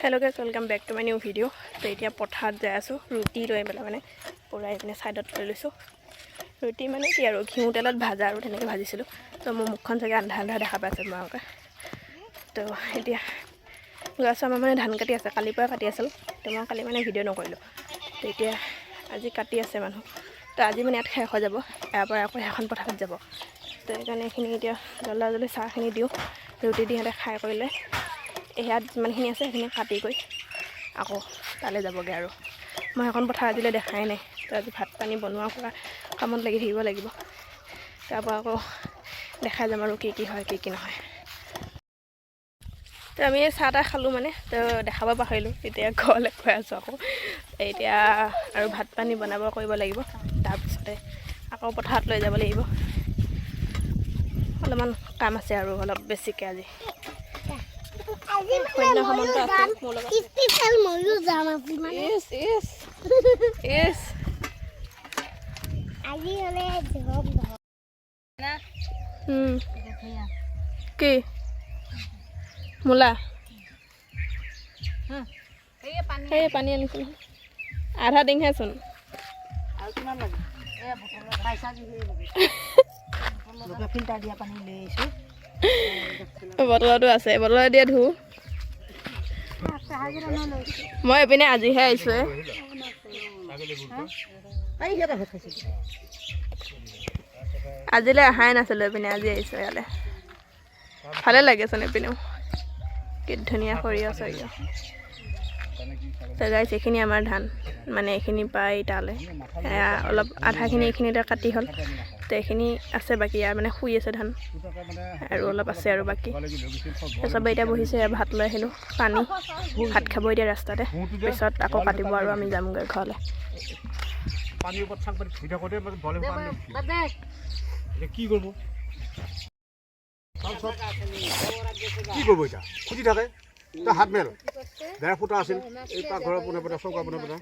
Hello guys, welcome back to my new video. So এতিয়া পথাৰত যাই আছো ৰুটি লৈ পেলাই মানে পুৰা এপিনে সাইডত লৈ লৈছো ৰুটি মানে কি আৰু ঘিউ তেলত ভাজা আৰু তেনেকৈ ভাজিছিলো তো মোৰ মুখখন চাগে আন্ধা আন্ধা দেখা পাইছে তোমালোকে তো এতিয়া গাছ আমাৰ মানে ধান কাটি আছে কালিৰ পৰা কাটি আছিল তো মই কালি মানে ভিডিঅ' নকৰিলোঁ তো এতিয়া আজি কাটি আছে মানুহ তো আজি মানে ইয়াত শেষ হৈ যাব ইয়াৰ পৰা আকৌ এখন পথাৰত যাব তো সেইকাৰণে এইখিনি এতিয়া জল্দি চাহখিনি দিওঁ ৰুটি দি সিহঁতে খাই কৰিলে ইয়াত যিমানখিনি আছে সেইখিনি কাটি গৈ আকৌ তালৈ যাবগৈ আৰু মই এখন পথাৰ আজিলৈ দেখাই নাই তো আজি ভাত পানী বনোৱা কৰা কামত লাগি থাকিব লাগিব তাৰপৰা আকৌ দেখাই যাম আৰু কি হয় কি নহয় তো আমি চাহ তাহ খালোঁ মানে তো দেখাব পাহৰিলোঁ এতিয়া ঘৰলৈ গৈ আছোঁ আকৌ এতিয়া আৰু ভাত পানী বনাব কৰিব লাগিব তাৰপিছতে আকৌ পথাৰত লৈ যাব লাগিব অলপমান কাম আছে আৰু অলপ বেছিকৈ আজি কি মূলা সেই পানী আনিছোঁ আধা ডিংহেচোন বটলতো আছে বটলত দিয়ে ধু মই এইপিনে আজিহে আহিছোঁ আজিলৈ অহাই নাছিলোঁ এইপিনে আজি আহিছোঁ ইয়ালৈ ভালে লাগেচোন এইপিনেও কি ধুনীয়া সৰিয়হ চৰিয়হ তো গাইছ এইখিনি আমাৰ ধান মানে এইখিনি পাই তালৈ অলপ আধাখিনি এইখিনিতে কাটি হ'ল তো এইখিনি আছে বাকী ইয়াৰ মানে শুই আছে ধান আৰু অলপ আছে আৰু বাকী চবে এতিয়া বহিছে ভাত লৈ আহিলোঁ পানী ভাত খাব এতিয়া ৰাস্তাতে পিছত আকৌ কাটিব আৰু আমি যামগৈ ঘৰলৈ কি কৰিব কি কৰিব এতিয়া খুজি থাকে তই হাত মেল ডেৰ ফুটা আছিল এই পাকঘৰৰ পোনে পোনে চৌকা পোনে পোনে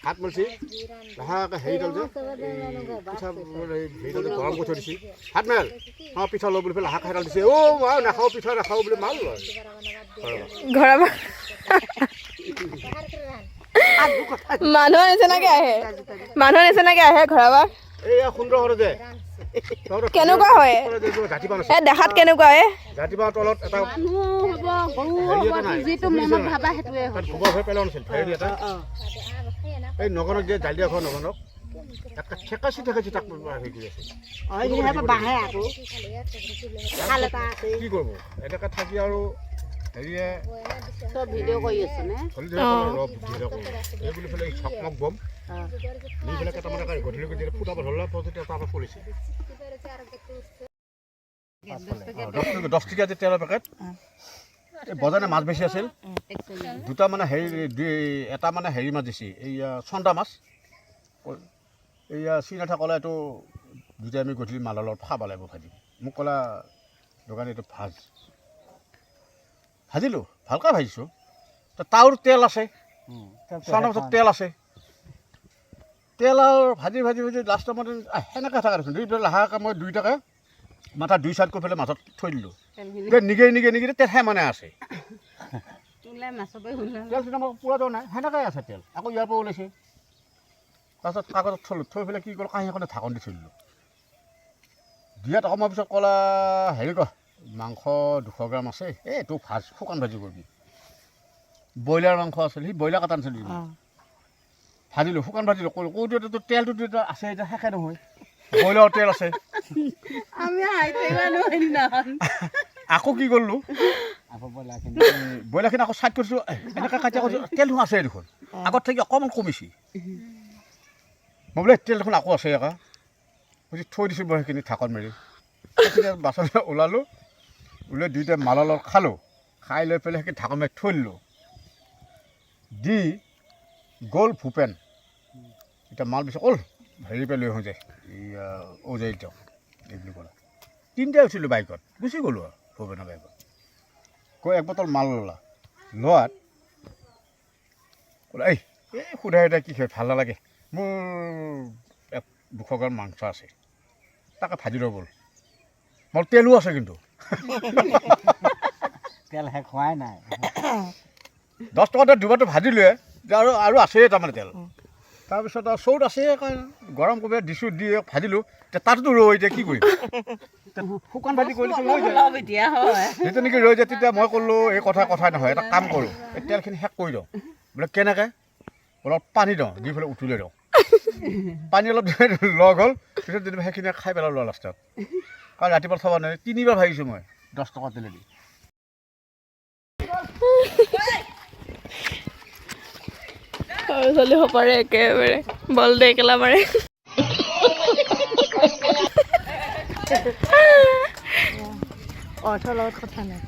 হাত মেলছি লাহেকৈ হেৰিডাল যে পিঠা হেৰিডাল যে গৰম কৰি থৈ দিছে হাত মেল অঁ পিঠা লওঁ বুলি পেলাই লাহে খাইডাল দিছে অ' নাখাওঁ পিঠা নাখাওঁ বুলি মাল মানুহৰ নিচিনাকৈ আহে ঘৰৰ এইয়া সুন্দৰ ঘৰ যে কেনেকুৱা হয় দেখাত কেনেকুৱা হয় জাতিবাঁহ তলত এটা এই নগনক যে জালি এখন নগনক ঠেকাচি ঠেকাচি তাক হেৰি কৰি আছে কি কৰিব এনেকৈ থাকি আৰু হেৰিয়ে ভিডিঅ' কৰি আছে নে এই বুলি পেলাই চকমক বম নি পেলাই কেইটামান গধূলি গধূলি ফুটাব ধৰিলে পজিটিভ এটা পৰিছে 10 টকীয়া যে তেলৰ পেকেট এই বজাৰে মাছ বেছি আছিল দুটা মানে হেৰি এটা মানে হেৰি মাছ দিছে এইয়া চন্দা মাছ এইয়া চিনাঠা ক'লে এইটো দুটাই আমি গধূলি মালৰ লগত খাব লাগিব ভাজি মোক ক'লা দোকানী এইটো ভাজিলোঁ ভালকৈ ভাজিছোঁ তাৰ তেল আছে চন্দা মাছত তেল আছে তেল আৰু ভাজি লাষ্টৰ মতে সেনেকৈ থকা দেখোন দুই লাহেকৈ মই দুইটাকৈ মাথা দুই চাইড কৰি পেলাই মাছত থৈ দিলোঁ নিগেৰি তেলহে মানে আছে তেল মই পোৱাটো নাই সেনেকৈ আছে তেল আকৌ ইয়াৰ পৰা ওলাইছে তাৰপিছত কাগজত থলোঁ থৈ পেলাই কি কৰিলোঁ কাঁহী এখনে ঢাকন দি থৈ দিলোঁ দিয়াত অকণমান পিছত ক'লা হেৰি কয় মাংস 200 গ্ৰাম আছে এইটো শুকান ভাজি কৰিবি ব্ৰইলাৰ মাংস আছিল সি ব্ৰইলাৰ কাটা নাছিল ভাজিলোঁ শুকান ভাজিলোঁ কৌটোতো তেলটো আছে এতিয়া শেষে নহয় ব্ৰইলাৰৰ তেল আছে আকৌ কি কৰিলোঁ ব্ৰইলাৰখিনি আকৌ চাইড কৰিছোঁ এনেকৈ কাটি আকৌ তেলটো আছে দেখোন আগত থাকি অকণমান কমিছে মই বোলে তেল দেখোন আকৌ আছে আকৌ বুজি থৈ দিছোঁ মই সেইখিনি ঢাকন মাৰি বাচনলৈ ওলালোঁ ওলাই দুইটাই মালৰ লগত খালোঁ খাই লৈ পেলাই সেইখিনি ঢাকন মাৰি থৈ দিলোঁ দি গ'ল ভূপেন এতিয়া মাল পিছত ক'ল হেৰি পৰা লৈ আহোঁ যে এইয়া অজাই দিয়ক এই বুলি ক'লে তিনিটাই উঠিলোঁ বাইকত গুচি গ'লোঁ আৰু ভূপেনৰ বাইকত কৈ এক বটল মাল ল'লা লোৱাত ক'লে এই সুধাই এতিয়া কি হয় ভাল নালাগে মোৰ 200 গ্ৰাম মাংস আছে তাকে ভাজি ল'ব ব'ল মোৰ তেলো আছে কিন্তু তেল শেষ হোৱাই নাই 10 টকাতে দুবাৰটো ভাজিলোৱে আৰু আছেই তাৰমানে তেল তাৰপিছত আৰু চৌত আছে গৰম কৰি দিছোঁ দি ভাজিলোঁ এতিয়া তাততো ৰৈ এতিয়া কি কৰিম শুকান ভাজি কৰিলে ৰৈ যায় এতিয়া হয় যেতিয়া নেকি ৰৈ যায় তেতিয়া মই ক'লোঁ এই কথাই নহয় এটা কাম কৰোঁ এই তেলখিনি শেষ কৰি দিওঁ বোলে কেনেকৈ অলপ পানী দিওঁ দি পেলাই উতলাই দিওঁ পানী অলপ লগ হ'ল পিছত যেনিবা সেইখিনি খাই পেলালোঁ লাষ্টত কাৰণ ৰাতিপুৱা থ'ব নোৱাৰি 3বাৰ ভাজিছোঁ মই 10 টকা তেলেদি সৰু ছোৱালী সপাৰে একেবাৰে বল দে একেলা মাৰে অৰ্থৰ লগত কথা নাই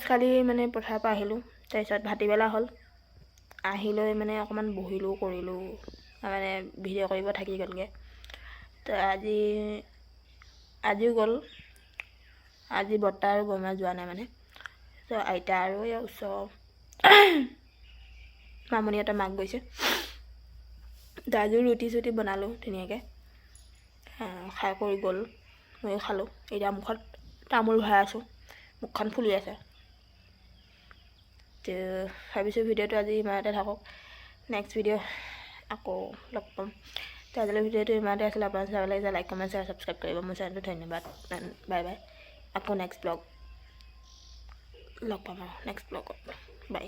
কালি মানে পথাৰৰ পৰা আহিলোঁ তাৰপিছত ভাটিবেলা হ'ল আহি লৈ মানে অকণমান বহিলোঁ কৰিলোঁ মানে ভিডিঅ' কৰিব থাকি গ'লগৈ তো আজিও গ'ল আজি বৰ্তা আৰু বৰমা যোৱা নাই মানে তো আইতা আৰু এই ওচৰ মামণিহঁতৰ মাক গৈছে তো আজিও ৰুটি চুটি বনালোঁ ধুনীয়াকৈ খাই কৰি গ'ল ময়ো খালোঁ এতিয়া মুখত তামোল ভৰাই আছোঁ মুখখন ফুলি আছে তো ভাবিছোঁ ভিডিঅ'টো আজি ইমানতে থাকক নেক্সট ভিডিঅ' আকৌ লগ পাম তো আজিলৈ ভিডিঅ'টো ইমানতে আছিলে আপোনালোকে চাব লাগিছে লাইক কমেণ্ট শ্বেয়াৰ ছাবস্ক্ৰাইব কৰিব মোৰ চেনেলটো ধন্যবাদ বাই বাই আকৌ নেক্সট ব্লগ লগ পাম আৰু নেক্সট ব্লগত বাই